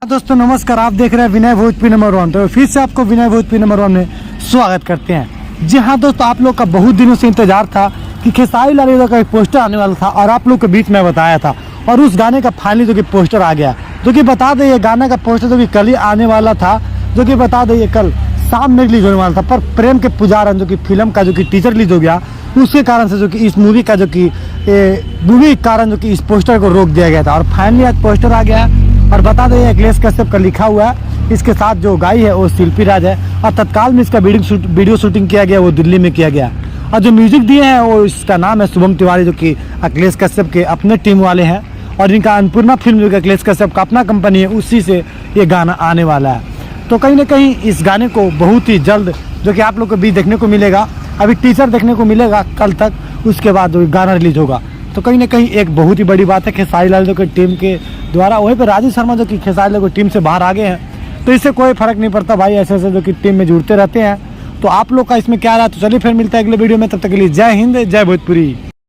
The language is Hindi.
दोस्तों नमस्कार, आप देख रहे हैं विनय भोजपुरी नंबर 1। तो फिर से आपको विनय भोजपुरी नंबर 1 में स्वागत करते हैं। जी हाँ दोस्तों, आप लोग का बहुत दिनों से इंतजार था कि खेसारी लाल यादव का एक पोस्टर आने वाला था और आप लोग के बीच में बताया था, और उस गाने का फाइनली जो कि पोस्टर आ गया। जो कि बता दें, ये गाने का पोस्टर जो कि कल ही आने वाला था, जो कि बता दें ये कल शाम में रिलीज होने वाला था, पर प्रेम के पुजारन जो कि फिल्म का जो कि टीजर रिलीज हो गया, उसके कारण से जो कि इस मूवी का जो कि मूवी के कारण जो कि इस पोस्टर को रोक दिया गया था। और फाइनली आज पोस्टर आ गया है। और बता दें, अखिलेश कश्यप का लिखा हुआ है, इसके साथ जो गाई है वो शिल्पी राज है, और तत्काल में इसका वीडियो शूटिंग किया गया, वो दिल्ली में किया गया। और जो म्यूजिक दिए हैं वो इसका नाम है शुभम तिवारी, जो कि अखिलेश कश्यप के अपने टीम वाले हैं, और इनका अन्नपूर्णा फिल्म जो कि अखिलेश कश्यप का अपना कंपनी है, उसी से ये गाना आने वाला है। तो कहीं ना कहीं इस गाने को बहुत ही जल्द जो कि आप लोग को भी देखने को मिलेगा। अभी टीजर देखने को मिलेगा कल तक, उसके बाद गाना रिलीज होगा। तो कहीं ना कहीं एक बहुत ही बड़ी बात है खेसारी लाल यादव की टीम के द्वारा। वहीं पर राजीव शर्मा जो कि खेसारी लाल की टीम से बाहर आ गए हैं, तो इससे कोई फर्क नहीं पड़ता भाई, ऐसे ऐसे जो कि टीम में जुड़ते रहते हैं। तो आप लोग का इसमें क्या रहा, तो चलिए फिर मिलता है अगले वीडियो में। तब तक के लिए जय हिंद, जय भोजपुरी।